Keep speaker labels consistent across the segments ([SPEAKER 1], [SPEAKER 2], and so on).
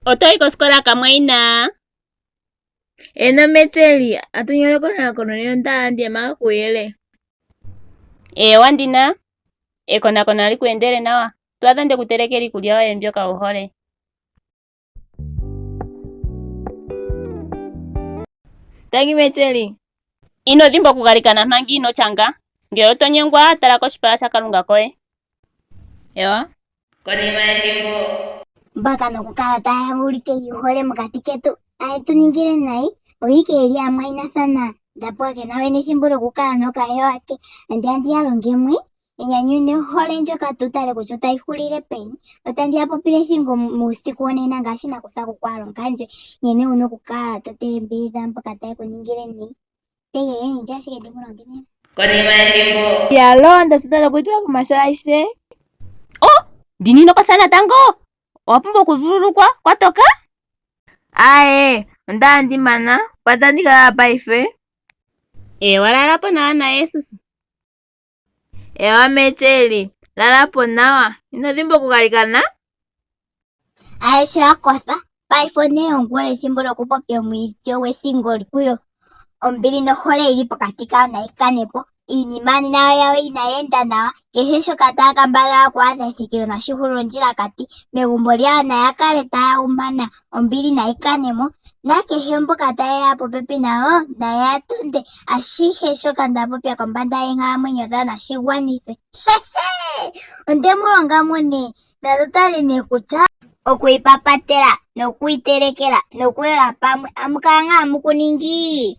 [SPEAKER 1] Otoyi kosikola kamwe ina?
[SPEAKER 2] Eno metseli, atunyole konakono lyontalandi emaka kuyele.
[SPEAKER 1] Wandina? Ekonakono ali kweendele nawa. Twaadha ndeku telekela iikulya yoye mbyoka wu hole.
[SPEAKER 2] Tangi metseli.
[SPEAKER 1] Ino dhimba okugalikana manga ino changa. Ngele oto nyengwa, tala koshipala shakalunga koye.
[SPEAKER 2] Ewa?
[SPEAKER 3] Konima yethimbo.
[SPEAKER 4] Mbaka nokukala taya ulike yuhole mokati ketu. Ayetu ningile nayi. Oyike eli amwainathana. Ndapwake nawe nethimbo lyokukala nokahewa ke. Andi yalongemwe. Enyanyu nehole ndjoka tutale kutya otayi hulile peni. Otandi ya popile thingo muusiku wonena ngaashi nakusa kukwalonga nje. Ngene uno kukala totembilitha mpoka taye kuningile ni. Tegele ninja ashike ndimulongene.
[SPEAKER 3] Konima yethimbo.
[SPEAKER 2] Yalonda sitala kutwa kumashaishe.
[SPEAKER 1] Oh! Dinino kathana tango! Wapumba kuvululukwa? Kwatoka?
[SPEAKER 2] Ae, ondandi mana. Patandika apa ife.
[SPEAKER 1] Walalapo nawa na Yesus.
[SPEAKER 2] Ewa metseli. Lalapo nawa. Ino dhimba okugalikana?
[SPEAKER 4] Aisha wakotha. Paifone ongwele thimbo lyokupopya omwiityo wethingo likuyo. Ombili nohole ili pokati kawo naikanepo. Inimani nayo yawe inayeenda nawa. Kehe shoka taya kambadhala kwaadha ethikilo nashihulu ondjila kati. Megumbo lyawo naya kale taya umana. Ombili naikanemo. Nakehe mboka taye ya popepi nayo naya tunde. Ashihe shoka ndapopya kombanda yenkalamwenyo dhawo nashigwanithe. Ondemulonga mone. Natutale nekutya. Okwiipapatela, nokwiitelekela, nokuyela pamwe. Amukala ngaa mukuningi.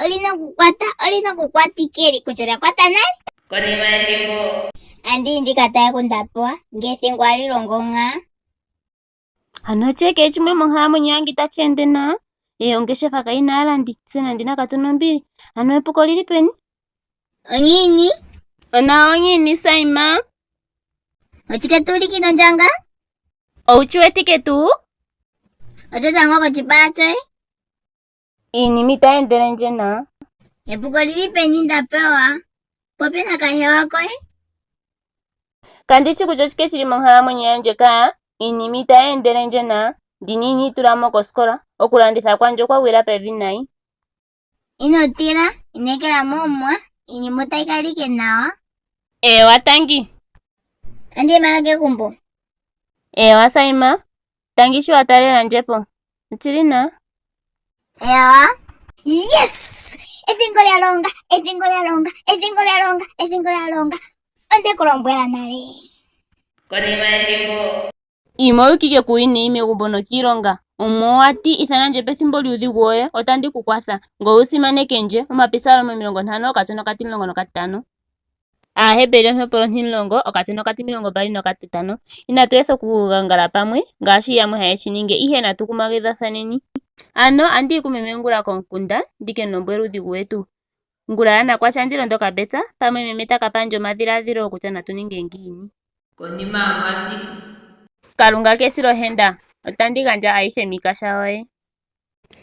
[SPEAKER 4] Olina kukwata ikeli kutya lyakwata nale.
[SPEAKER 3] Konima yethimbo.
[SPEAKER 4] Andi ndikataye kundapewa ngethingo alilongo nga.
[SPEAKER 1] Ano cheke chimwe monkalamwenyo yangu itachi ende nawa. Ongeshefa kayina aalandi. Sena ndina katono mbili. Ano epuko lili peni?
[SPEAKER 4] Onyini?
[SPEAKER 1] Ona onyini Saima.
[SPEAKER 4] Ochiketuliki nonjanga?
[SPEAKER 1] Ouchiwetike tu?
[SPEAKER 4] Ocho tango kochipala choye?
[SPEAKER 1] Inima itaendele nje nawa.
[SPEAKER 4] Epuko lili peni ndapewa? Popena kahewa koye?
[SPEAKER 1] Kandichi kutya chike chili monkalamwenyo yanje ka inima itaendele nje nawa. Ndini itulamo kosikola. Okulanditha kwanje okwagwila pevi nayi.
[SPEAKER 4] Inotila, inekela momwa, inima otayi kalike nawa.
[SPEAKER 1] Tangi.
[SPEAKER 4] Andi mana kegumbo.
[SPEAKER 1] Saima. Tangi shi watalela njepo. Uchili na?
[SPEAKER 4] Ewa. Yes! Ethingo lyalonga, ethingo lyalonga, ethingo lyalonga, ethingo lyalonga. Onde kulombwela nale.
[SPEAKER 3] Konima yethimbo.
[SPEAKER 1] Imo yukike kuini megumbo nokiilonga. Omowati ithana nje pethimbo lyuudhigu woye otandi kukwatha. Ngo usimaneke nje omapisa 50 okatono kati 15. Ahebeli 10 okatono kati 25. Inatu etha okugangala pamwe ngaashi yamwe haye shininge ihe natukumagidhathaneni. Ano andi kumemengula komukunda ndike nombwela uudhigu wetu. Ngula yanakwasha ndilondoka betsa pamwe meme taka pandja omadhiladhilo okutya natuninge ngiini.
[SPEAKER 3] Konima yomasiku.
[SPEAKER 1] Kalunga kesilohenda. Otandi gandja aishe miikasha yoye.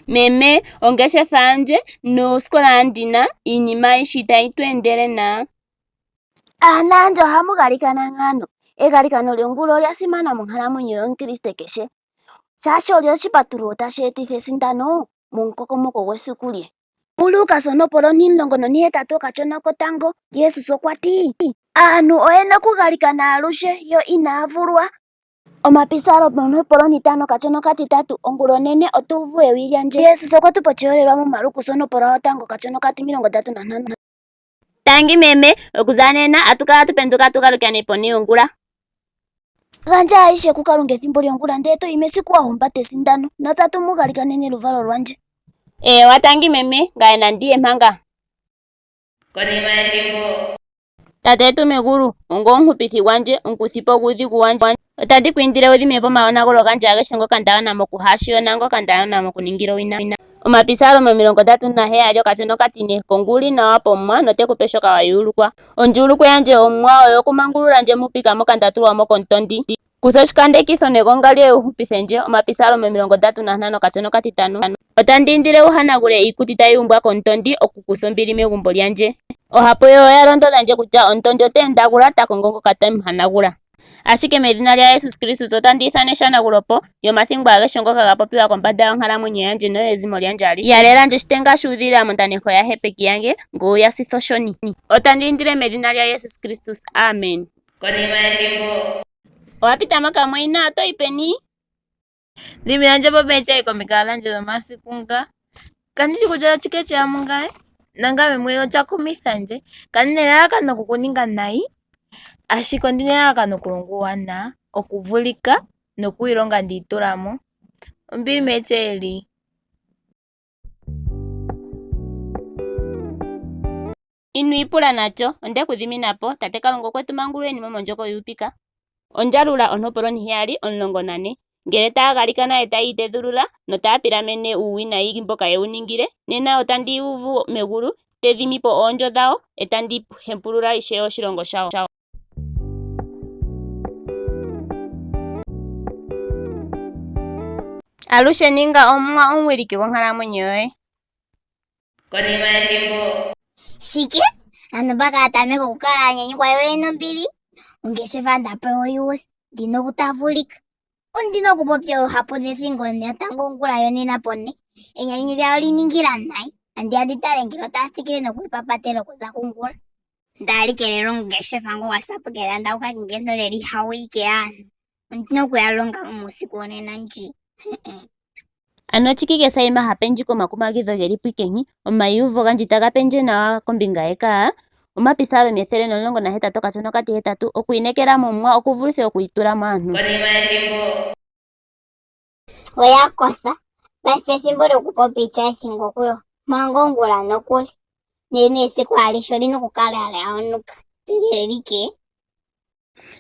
[SPEAKER 1] Meme, ongeshefa yanje nosikola andina inima ishi tayi tweendele na.
[SPEAKER 5] Nanje ohamu galikana ngano. Egalikano lyongula olya simana monkalamwenyo yomukriste keshe. Shaashi olyo oshipatululo tashi etitha esindano momukokomoko gwesiku lye. Lukas 10:18 okatono kotango, Yesus okwati, aantu oyena okugalikana alushe yo inaya vulwa. Omapisa 5 okatono katitatu, ongula onene otuuvu ewi lyandje. Yesus okwetupa oshiholelwa moMalukus 1:35.
[SPEAKER 1] Tangi meme, okuza nena atukala tupenduka tugalukane poni yongula.
[SPEAKER 5] Gandja aishe kukalunga ethimbo lyongula ndee toyi mesiku wahumbata esindano. Natatu mugalikanene luvalo lwandje.
[SPEAKER 1] Tangi meme, ngaye nandiye mpanga.
[SPEAKER 3] Konima yethimbo.
[SPEAKER 1] Tatetu megulu, ongo omuhupithi gwandje, omukuthipo guudhigu wandje. Otandi kwiindile wudhime pomayonagulo gandje ageshe ngoka ndayonamo kuhashiyona ngoka ndayonamo kuningila owina. Omapisa 37 okatono katine konguli nawa pomwa notekupe shoka wayuulukwa. Ondjuulukwa yanje omwa oyo kumangulula nje mupika mokandatuliwamo komutondi. Kutha oshikandekitho negonga lye uhupithe nje omapisa 35 okatono katitano. Otandi indile uhanagule iikuti tayi umbwa komutondi okukutha ombili megumbo lyanje. Ohapo yo oya londodha nje kutya omutondi oteendagula takongo ngoka tamuhanagula. Ashike medhina lya Jesus Kristus otandi ithana eshanagulupo lyomathingo ageshe ngoka ga popiwa kombanda yonkalamwenyo yandje nezimo lyandje alishe. Yalelandje shitenga shuudhilila montaneko ya hepeki yange nguu ya sitho shoni. Otandi indile medhina lya Jesus Kristus. Amen.
[SPEAKER 3] Konima yethimbo.
[SPEAKER 1] Owapita makamwe ina otoyi peni?
[SPEAKER 2] Ndimirandje popecha ikomikala landje dhomasiku nga. Kandishi kutya otshike tsheyamu ngaye. Nangame mwene otshakumithandje. Kanina elalakano okukuninga nayi. Ashike ondina elalakano okulonga uuwanawa, okuvulika nokwiilonga ndiitulamo. Ombili metseli.
[SPEAKER 1] Inwiipula natsho, ondekudhiminapo, tate Kalunga okwetu mangulweni momondjoko yuupika. Ondjalula 17:14. Ngele taya galikana e taya itedhulula notaya pilamene uuwinayi mboka yewu ningile, nena otandi uvu megulu, tedhimipo oondjo dhawo, e tandi hempulula ishewe oshilongo shawo. Alushe ninga Omuwa omwiiliki gonkalamwenyo yoye.
[SPEAKER 3] Konima yethimbo.
[SPEAKER 4] Shike? Ano baka atameka okukala anyanyukwa yoye nombili? Ongeshefa ndapewa yuwe, ndina okutavulika. Ondina okupopya oohapu dhethingo natango ongula yonena pone. Enyanyu lyawo liningila nayi. Andi adhitale ngele otaya tsikile nokwiipapatela okuza kungula. Ndaalikelela ongeshefa ngo wasapukela ndauka kengendolele ihawu ike aantu. Ondina okuyalonga muusiku onena ndji.
[SPEAKER 1] Ano tshikike Saima hapendje komakumagidho geli pikenyi, omayuuvo gandje taga pendje nawa kombinga yeka, omapisalo 118 okwiinekela mOmuwa okuvulithe okwiitula maantu.
[SPEAKER 3] Konima yethimbo.
[SPEAKER 4] Oya kotha. Paife ethimbo lyokupopitha ethingo kuyo. Manga ongula nokuli. Nene esiku alisho olina okukala lyaonuka. Tegelelike.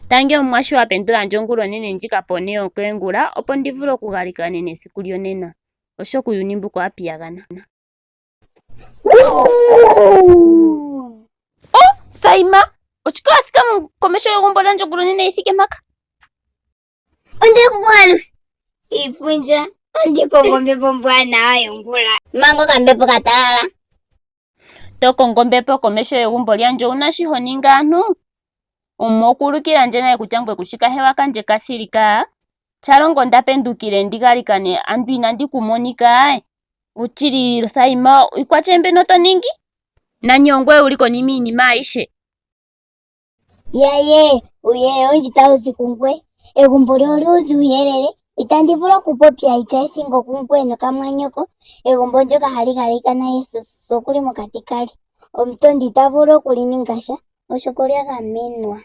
[SPEAKER 1] Tangi Omuwa shi wapendulandje ongula onene ndjika pone yokeengula, opo ndivule okugalika nene esiku lyonena. Oshoka uuyuni mbuka owapiyagana. Saima! Otshike wathika komesho yegumbo lyandje ongula onene yithike mpaka?
[SPEAKER 4] Ondili kukuhalu. Iipunja. Ondikongo ombepo ombwaanawa yongula. Manga okambepo katalala.
[SPEAKER 1] Tokongo ombepo komesho yegumbo lyandje owuna shi honinga aantu? Omuwa okuulukilandje naye kutya ngweye kushi kahewa kandje kashilika? Shalongo ndapendukile ndigalikane andu inandi kumonika? Otshili Saima, ikwatshele mbeno toningi? Nani ongweye wuli konima iinima aishe?
[SPEAKER 4] Yaye, uuyelele owundji tawu zi kungweye. Egumbo lyoluudhi uuyelele. Itandi vulu okupopya itya ethingo kungweye nokamwanyoko. Egumbo ndyoka hali galikana Yesu okuli mokati kali. Omutondi ita vulu okuliningasha, oshoka olya gamenwa.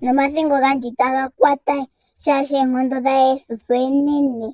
[SPEAKER 4] Nomathingo gandje taga kwata shaashi eenkondo dha Yesu enene.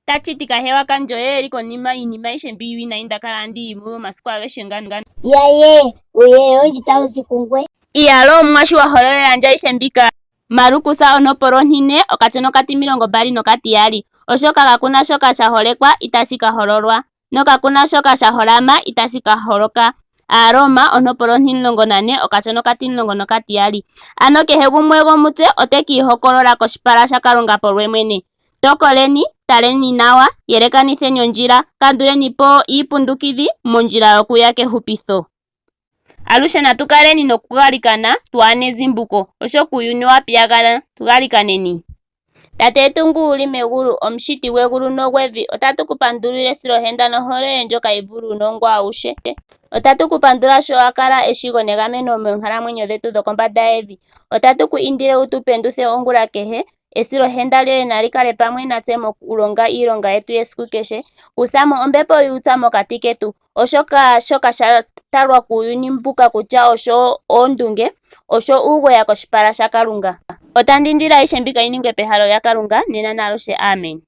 [SPEAKER 1] Tashiti kahewa kandje oye eli konima iinima aishe mbi iiwinayi ndakala ndiyimu omasiku ageshe ngano.
[SPEAKER 4] Yaye, uuyelele owundji tawu zi kungweye.
[SPEAKER 1] Iyalo Omuwa shi wahololelandje aishe mbika. Malukus 4:20-22, oshoka kakuna shoka sha holekwa itashi ka hololwa, nokakuna shoka sha holama itashi ka holoka. Aroma 14:12. Ano kehe gumwe gomutse otekiihokolola koshipala sha Kalunga polwe mwene. Tokoleni, taleni nawa, yelekanitheni ondjila, kandulenipo iipundukidhi mondjila yokuya kehupitho. Alushe natukaleni nokugalikana twaana ezimbuko, oshoka uuyuni wapiyagana, tugalikaneni. Tate yetu ngu uli megulu, omushiti gwegulu nogwevi, otatu kupandulile esilohenda nohole yoye ndjoka yivulu nongo awushe. Otatu kupandula sho wakala eshigo negameno moonkalamwenyo dhetu dhokombanda yevi. Otatu ku indile utupenduthe ongula kehe, esilohenda lyoye nali kale pamwe natse mokulonga iilonga yetu yesiku kehe. Kuthamo ombepo yuutsa mokati ketu, oshoka shoka sha talwa kuuyuni mbuka kutya osho oondunge, osho uugoya koshipala sha Kalunga. Otandi indile aishe mbika yiningwe pehalo lya Kalunga, nena nalushe amen.